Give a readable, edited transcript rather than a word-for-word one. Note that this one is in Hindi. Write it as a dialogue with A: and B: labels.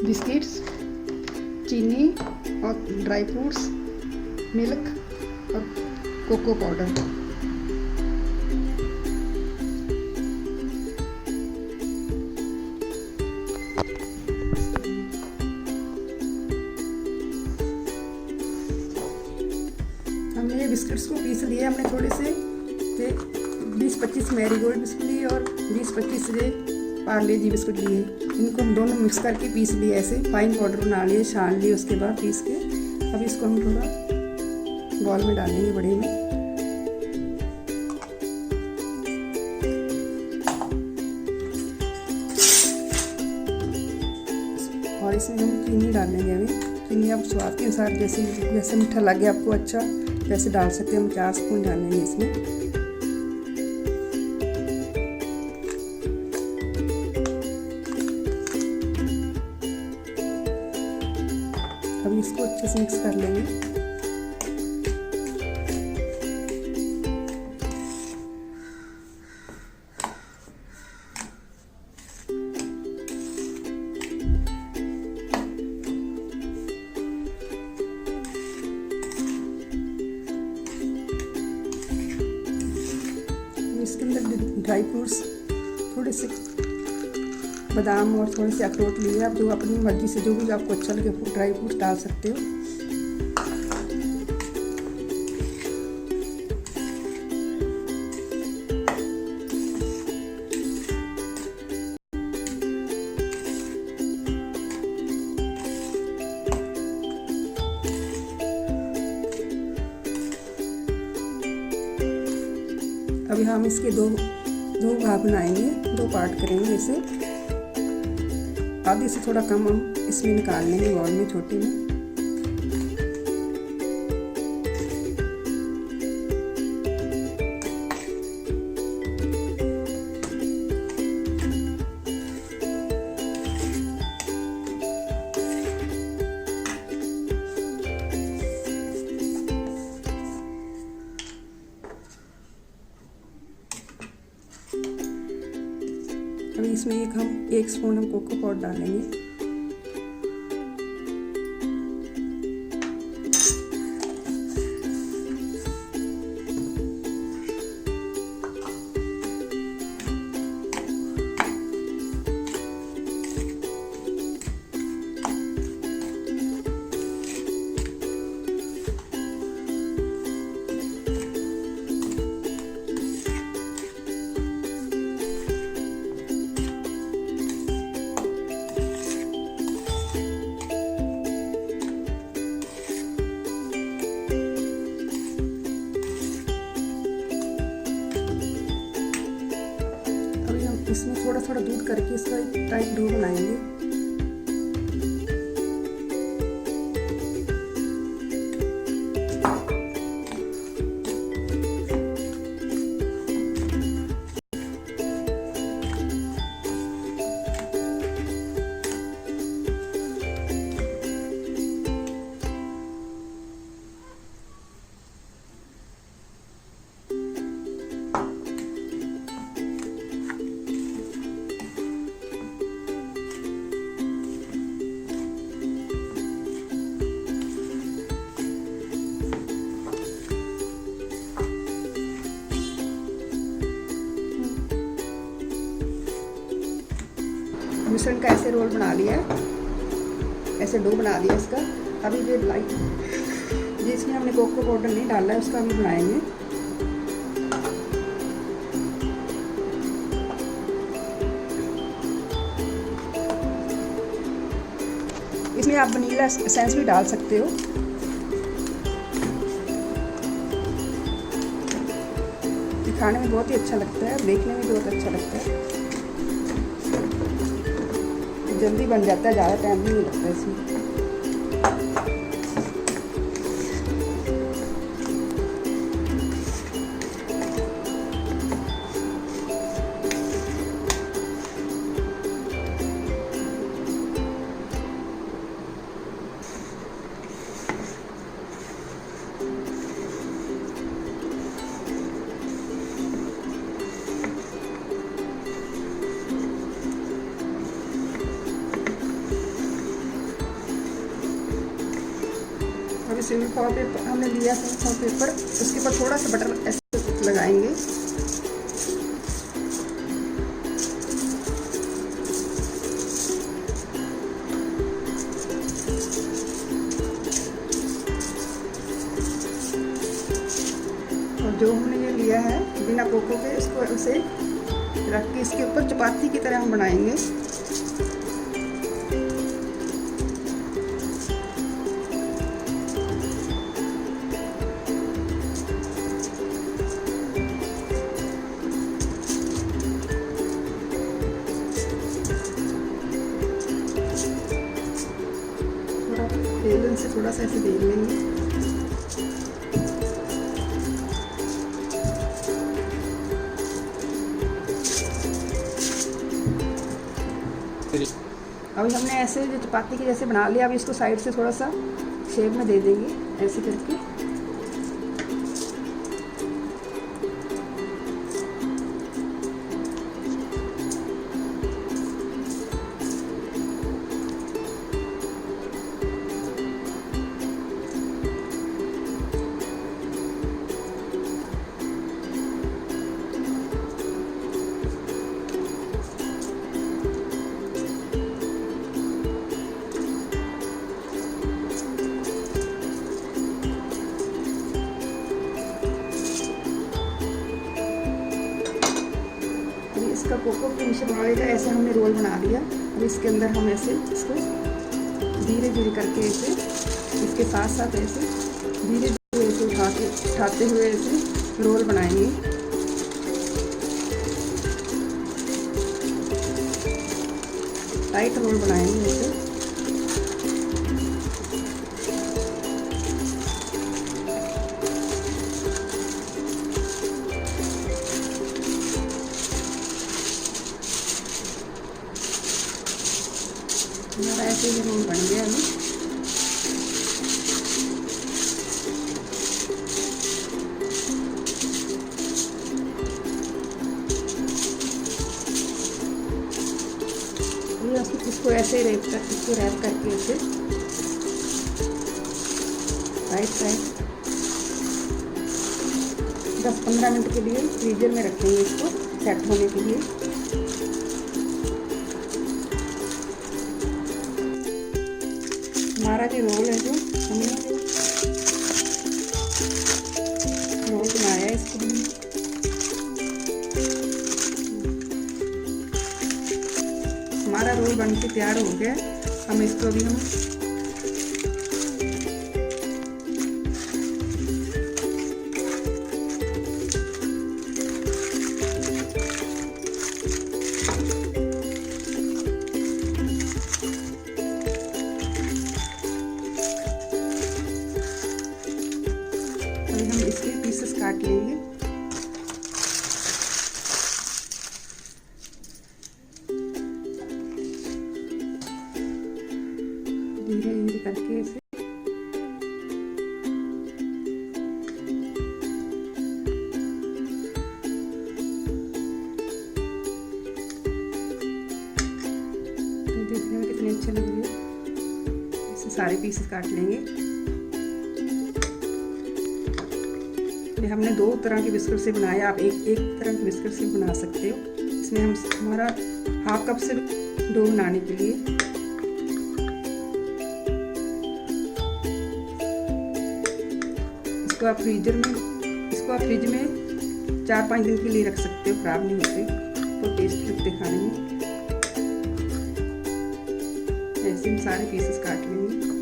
A: बिस्किट्स, चीनी और ड्राई फ्रूट्स, मिल्क और कोको पाउडर। हमने ये बिस्किट्स को पीस लिए, हमने थोड़े से 20-25 मैरीगोल्ड बिस्कुट लिए और 20-25 ये पार्ले-जी बिस्कुट लिए। इनको हम दोनों मिक्स करके पीस लिए, ऐसे फाइन पाउडर बना लिए, छान लिए उसके बाद पीस के। अब इसको हम थोड़ा बॉल में डालेंगे, बड़े में। और इसमें हम चीनी डालेंगे। अभी चीनी आप स्वाद के अनुसार जैसे मीठा लगे आपको अच्छा वैसे डाल सकते हैं। हम 4 स्पून डालेंगे इसमें। अब इसको अच्छे से मिक्स कर लेंगे। इसके अंदर ड्राई फ्रूट्स, थोड़े से बादाम और थोड़े से अखरोट लिए। आप जो अपनी मर्जी से जो भी आपको अच्छा लगे ड्राई फ्रूट्स डाल सकते हो। अभी हम इसके दो भाग बनाएंगे, 2 पार्ट करेंगे इसे। आधे से थोड़ा कम हम इसमें निकाल लेंगे बॉल में, छोटी में। अभी इसमें हम 1 स्पून हम कोको पाउडर डालेंगे। इसमें थोड़ा थोड़ा दूध करके इसका एक टाइट डो बनाएंगे। मिश्रण का ऐसे रोल बना लिया है, ऐसे डो बना दिया इसका। अभी ये लाइट जिसमें हमने कोको पाउडर नहीं डाला है उसका हम बनाएंगे। इसमें आप वनीला एसेंस भी डाल सकते हो। ये खाने में बहुत ही अच्छा लगता है, देखने में भी बहुत अच्छा लगता है। जल्दी बन जाता है, ज़्यादा टाइम नहीं लगता इसमें। सिल्वर फॉल पेपर हमने लिया सिल्वर फॉल पेपर, उसके ऊपर थोड़ा सा बटर ऐसे लगाएंगे। और जो हमने ये लिया है बिना कोको के, इसको उसे रख के इसके ऊपर चपाती की तरह हम बनाएंगे। बेलन से थोड़ा सा ऐसे बेल लेंगे। अभी हमने ऐसे जो चपाती की जैसे बना लिया, अभी इसको साइड से थोड़ा सा शेप में दे देंगे ऐसे करके। इसका कोको के नीचे बना लेगा। ऐसे हमने रोल बना लिया। अब इसके अंदर हम ऐसे इसको धीरे धीरे करके ऐसे इसके साथ साथ ऐसे धीरे धीरे ऐसे उठाते हुए ऐसे रोल बनाएंगे। टाइट रोल बनाएंगे ऐसे। हमारा ऐसे ही रोल बन गया अभी। इसको ऐसे रैप करके ऐसे राइट 10-15 मिनट के लिए फ्रीजर में रखेंगे इसको सेट होने के लिए। हमारा जो रोल है, जो हमने रोल बनाया है, इसको हमारा रोल बन के तैयार हो गया। हम इसको अभी हम इसके पीसेस काट लेंगे। धीरे धीरे करके इसे देखने में कितने अच्छे लग रहे हैं। ऐसे सारे पीसेस काट लेंगे। हमने 2 तरह के बिस्कुट से बनाया, आप एक तरह के बिस्कुट से बना सकते हो। इसमें हम हमारा 1/2 कप से डो बनाने के लिए इसको आप फ्रिज में 4-5 दिन के लिए रख सकते हो, खराब नहीं होते, तो टेस्ट लगते खाने में। ऐसे हम सारे पीसेस काट लेंगे।